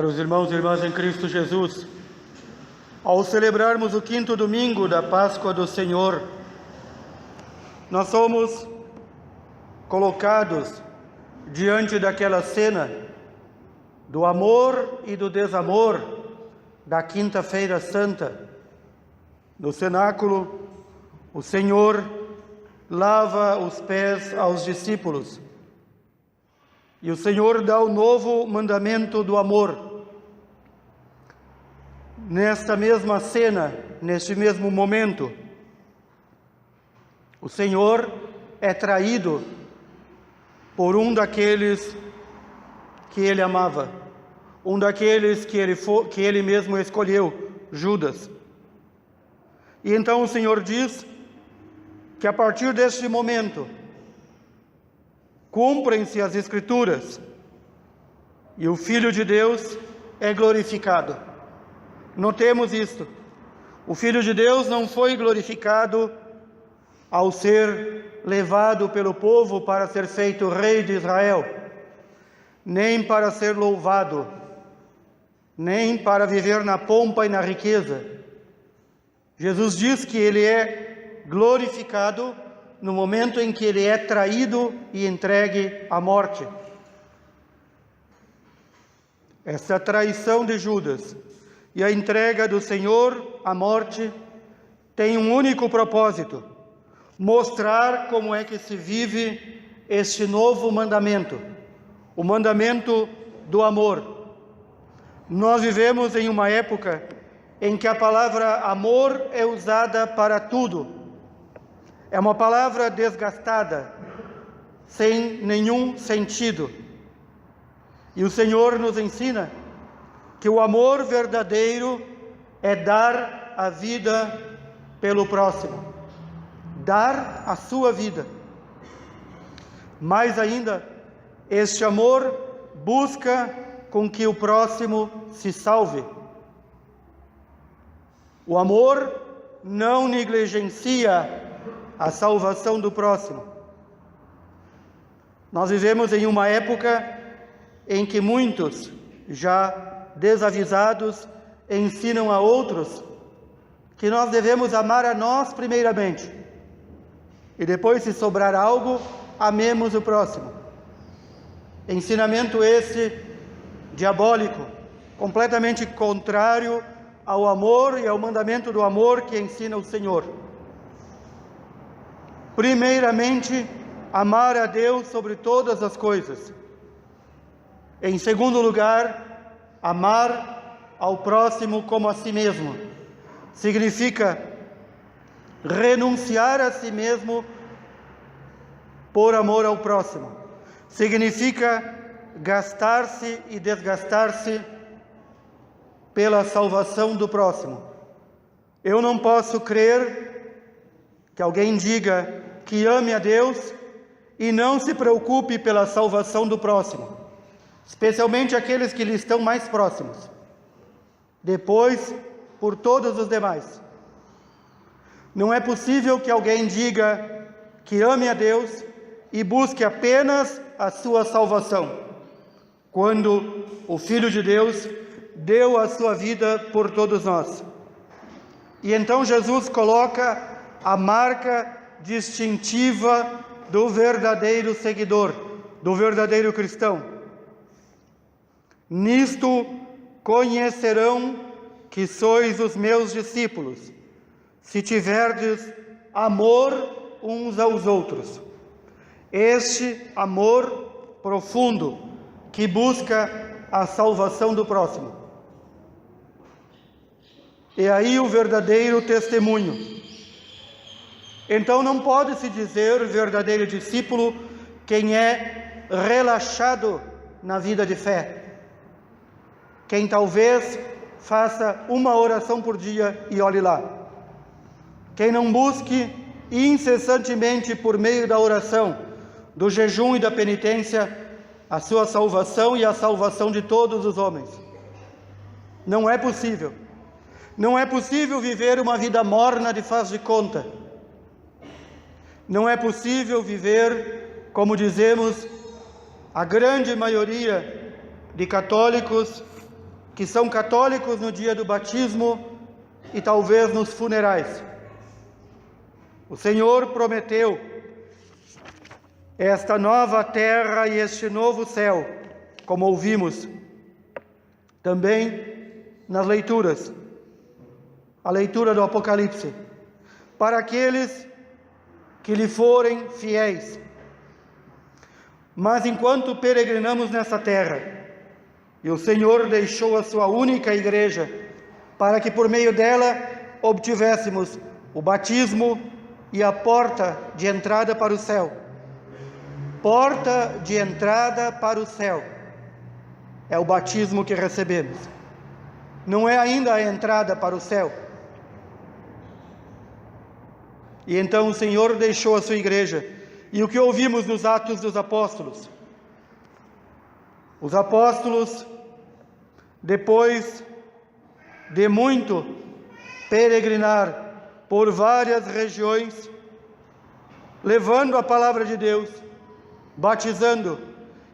Caros irmãos e irmãs em Cristo Jesus, ao celebrarmos o 5º domingo da Páscoa do Senhor, nós somos colocados diante daquela cena do amor e do desamor da Quinta-feira Santa. No cenáculo, o Senhor lava os pés aos discípulos. E o Senhor dá o novo mandamento do amor. Nesta mesma cena, neste mesmo momento, o Senhor é traído por um daqueles que ele amava, um daqueles que ele mesmo escolheu, Judas. E então o Senhor diz que a partir deste momento, cumprem-se as Escrituras e o Filho de Deus é glorificado. Notemos isto: o Filho de Deus não foi glorificado ao ser levado pelo povo para ser feito rei de Israel, nem para ser louvado, nem para viver na pompa e na riqueza. Jesus diz que ele é glorificado no momento em que ele é traído e entregue à morte. Essa traição de Judas e a entrega do Senhor à morte tem um único propósito: mostrar como é que se vive este novo mandamento, o mandamento do amor. Nós vivemos em uma época em que a palavra amor é usada para tudo. É uma palavra desgastada, sem nenhum sentido. E o Senhor nos ensina que o amor verdadeiro é dar a vida pelo próximo, dar a sua vida. Mais ainda, este amor busca com que o próximo se salve. O amor não negligencia a salvação do próximo. Nós vivemos em uma época em que muitos, já desavisados, ensinam a outros que nós devemos amar a nós primeiramente, e depois, se sobrar algo, amemos o próximo. Ensinamento esse diabólico, completamente contrário ao amor e ao mandamento do amor que ensina o Senhor. Primeiramente, amar a Deus sobre todas as coisas. Em segundo lugar, amar ao próximo como a si mesmo. Significa renunciar a si mesmo por amor ao próximo. Significa gastar-se e desgastar-se pela salvação do próximo. Eu não posso crer que alguém diga que ame a Deus e não se preocupe pela salvação do próximo, especialmente aqueles que lhe estão mais próximos. Depois, por todos os demais. Não é possível que alguém diga que ame a Deus e busque apenas a sua salvação, quando o Filho de Deus deu a sua vida por todos nós. E então Jesus coloca a marca distintiva do verdadeiro seguidor, do verdadeiro cristão. Nisto conhecerão que sois os meus discípulos, se tiverdes amor uns aos outros. Este amor profundo que busca a salvação do próximo. E aí o verdadeiro testemunho. Então não pode se dizer verdadeiro discípulo quem é relaxado na vida de fé, quem talvez faça uma oração por dia e olhe lá, quem não busque incessantemente por meio da oração, do jejum e da penitência a sua salvação e a salvação de todos os homens. Não é possível. Não é possível viver uma vida morna de faz de conta. Não é possível viver, como dizemos, a grande maioria de católicos que são católicos no dia do batismo e talvez nos funerais. O Senhor prometeu esta nova terra e este novo céu, como ouvimos também nas leituras, a leitura do Apocalipse, para aqueles que lhe forem fiéis. Mas enquanto peregrinamos nessa terra, e o Senhor deixou a sua única igreja, para que por meio dela obtivéssemos o batismo e a porta de entrada para o céu. Porta de entrada para o céu é o batismo que recebemos. Não é ainda a entrada para o céu. E então o Senhor deixou a sua igreja. E o que ouvimos nos Atos dos Apóstolos? Os apóstolos, depois de muito peregrinar por várias regiões, levando a palavra de Deus, batizando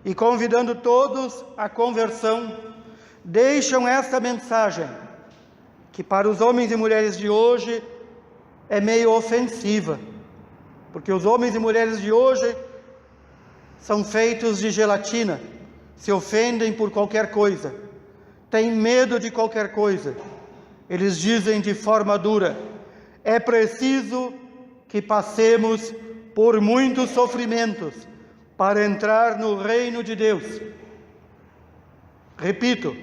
e convidando todos à conversão, deixam esta mensagem, que para os homens e mulheres de hoje é meio ofensiva, porque os homens e mulheres de hoje são feitos de gelatina, se ofendem por qualquer coisa, têm medo de qualquer coisa. Eles dizem de forma dura: é preciso que passemos por muitos sofrimentos para entrar no reino de Deus. Repito,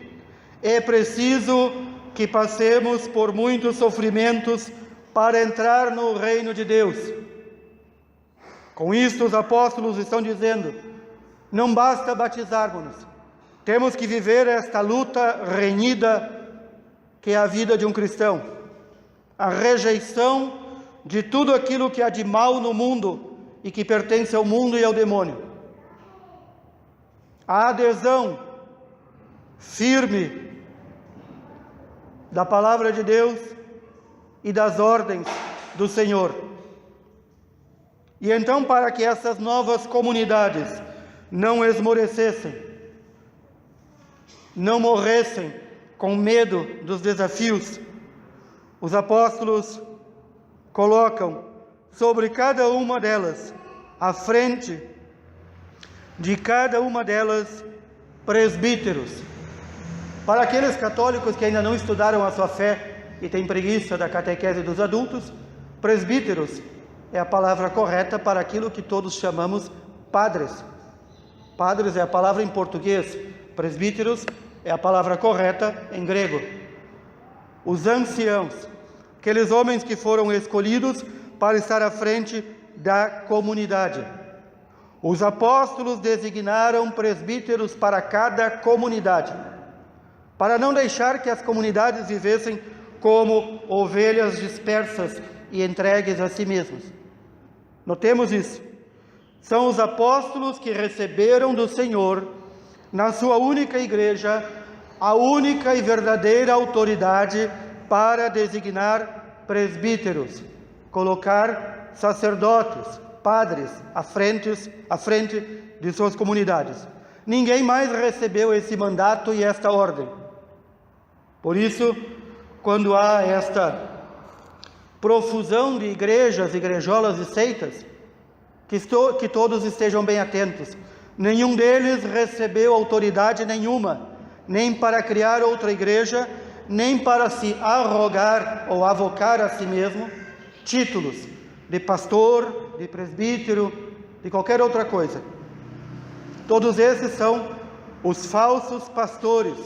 é preciso que passemos por muitos sofrimentos para entrar no reino de Deus. Com isto os apóstolos estão dizendo: não basta batizarmos-nos, temos que viver esta luta renhida que é a vida de um cristão, a rejeição de tudo aquilo que há de mal no mundo e que pertence ao mundo e ao demônio, a adesão firme da palavra de Deus e das ordens do Senhor. E então, para que essas novas comunidades não esmorecessem, não morressem com medo dos desafios, os apóstolos colocam sobre cada uma delas, à frente de cada uma delas, presbíteros. Para aqueles católicos que ainda não estudaram a sua fé e têm preguiça da catequese dos adultos, presbíteros é a palavra correta para aquilo que todos chamamos padres. Padres é a palavra em português, presbíteros é a palavra correta em grego. Os anciãos, aqueles homens que foram escolhidos para estar à frente da comunidade. Os apóstolos designaram presbíteros para cada comunidade, para não deixar que as comunidades vivessem como ovelhas dispersas e entregues a si mesmas. Notemos isso. São os apóstolos que receberam do Senhor, na sua única igreja, a única e verdadeira autoridade para designar presbíteros, colocar sacerdotes, padres à frente de suas comunidades. Ninguém mais recebeu esse mandato e esta ordem. Por isso, quando há esta profusão de igrejas, igrejolas e seitas, que todos estejam bem atentos. Nenhum deles recebeu autoridade nenhuma, nem para criar outra igreja, nem para se arrogar ou avocar a si mesmo títulos de pastor, de presbítero, de qualquer outra coisa. Todos esses são os falsos pastores,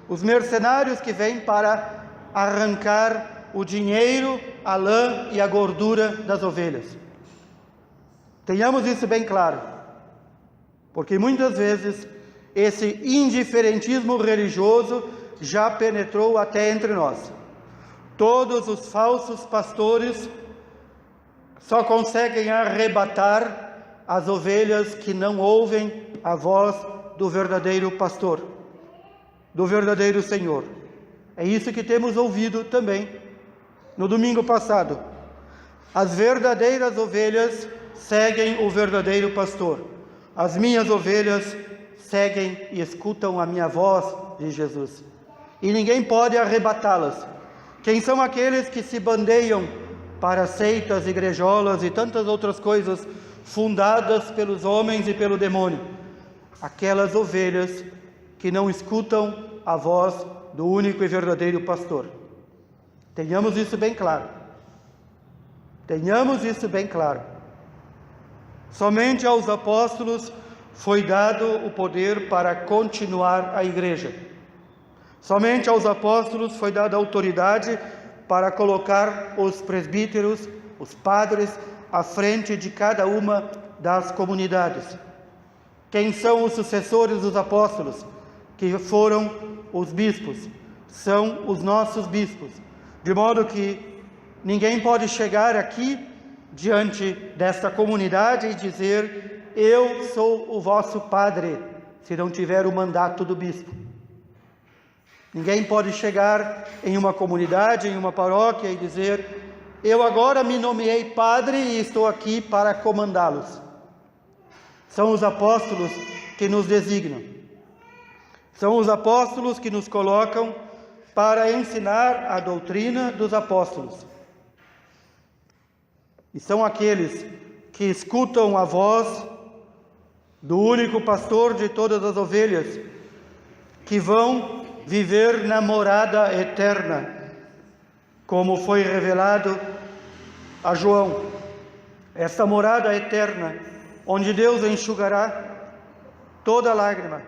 os mercenários que vêm para arrancar o dinheiro, a lã e a gordura das ovelhas. Tenhamos isso bem claro, porque muitas vezes esse indiferentismo religioso já penetrou até entre nós. Todos os falsos pastores só conseguem arrebatar as ovelhas que não ouvem a voz do verdadeiro pastor, do verdadeiro Senhor. É isso que temos ouvido também no domingo passado. As verdadeiras ovelhas seguem o verdadeiro pastor. As minhas ovelhas seguem e escutam a minha voz, diz Jesus. e ninguém pode arrebatá-las. Quem são aqueles que se bandeiam para seitas, igrejolas e tantas outras coisas fundadas pelos homens e pelo demônio? Aquelas ovelhas que não escutam a voz do único e verdadeiro pastor. Tenhamos isso bem claro. Tenhamos isso bem claro. Somente aos apóstolos foi dado o poder para continuar a igreja. Somente aos apóstolos foi dada a autoridade para colocar os presbíteros, os padres, à frente de cada uma das comunidades. Quem são os sucessores dos apóstolos? Que foram os bispos. São os nossos bispos. De modo que ninguém pode chegar aqui diante desta comunidade e dizer: eu sou o vosso padre, se não tiver o mandato do bispo. Ninguém pode chegar em uma comunidade, em uma paróquia e dizer: eu agora me nomeei padre e estou aqui para comandá-los. São os apóstolos que nos designam. São os apóstolos que nos colocam para ensinar a doutrina dos apóstolos. E são aqueles que escutam a voz do único pastor de todas as ovelhas, que vão viver na morada eterna, como foi revelado a João. Esta morada eterna, onde Deus enxugará toda lágrima,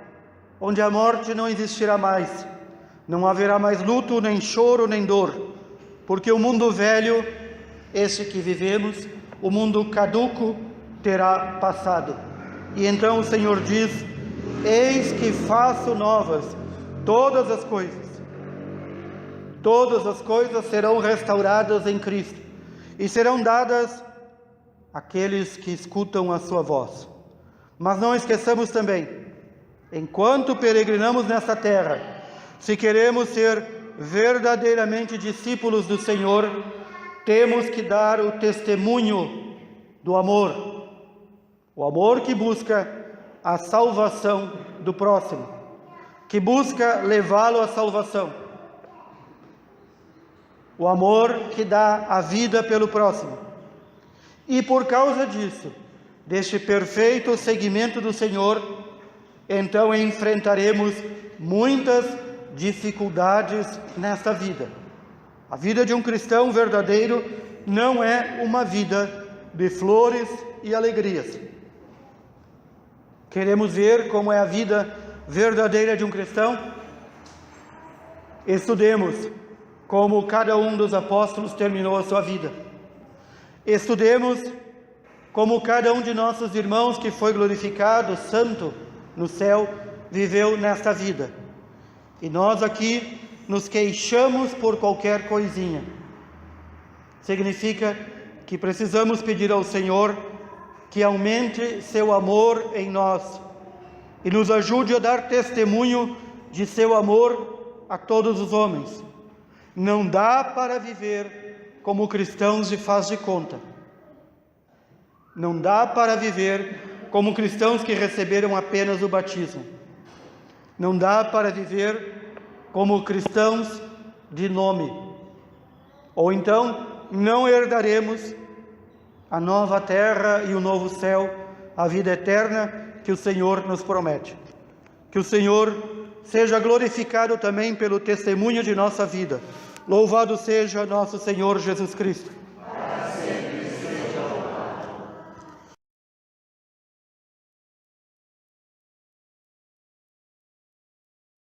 onde a morte não existirá mais, não haverá mais luto, nem choro, nem dor, porque o mundo velho, esse que vivemos, o mundo caduco, terá passado. E então o Senhor diz: eis que faço novas todas as coisas. Todas as coisas serão restauradas em Cristo e serão dadas àqueles que escutam a sua voz. Mas não esqueçamos também, enquanto peregrinamos nesta terra, se queremos ser verdadeiramente discípulos do Senhor, temos que dar o testemunho do amor. O amor que busca a salvação do próximo, que busca levá-lo à salvação. O amor que dá a vida pelo próximo. E por causa disso, deste perfeito seguimento do Senhor, então enfrentaremos muitas dificuldades nesta vida. A vida de um cristão verdadeiro não é uma vida de flores e alegrias. Queremos ver como é a vida verdadeira de um cristão? Estudemos como cada um dos apóstolos terminou a sua vida. Estudemos como cada um de nossos irmãos que foi glorificado, santo, no céu, viveu nesta vida. E nós aqui nos queixamos por qualquer coisinha. Significa que precisamos pedir ao Senhor que aumente seu amor em nós e nos ajude a dar testemunho de seu amor a todos os homens. Não dá para viver como cristãos de faz de conta. Não dá para viver como cristãos que receberam apenas o batismo. Não dá para viver como cristãos de nome. Ou então, não herdaremos a nova terra e o novo céu, a vida eterna que o Senhor nos promete. Que o Senhor seja glorificado também pelo testemunho de nossa vida. Louvado seja nosso Senhor Jesus Cristo.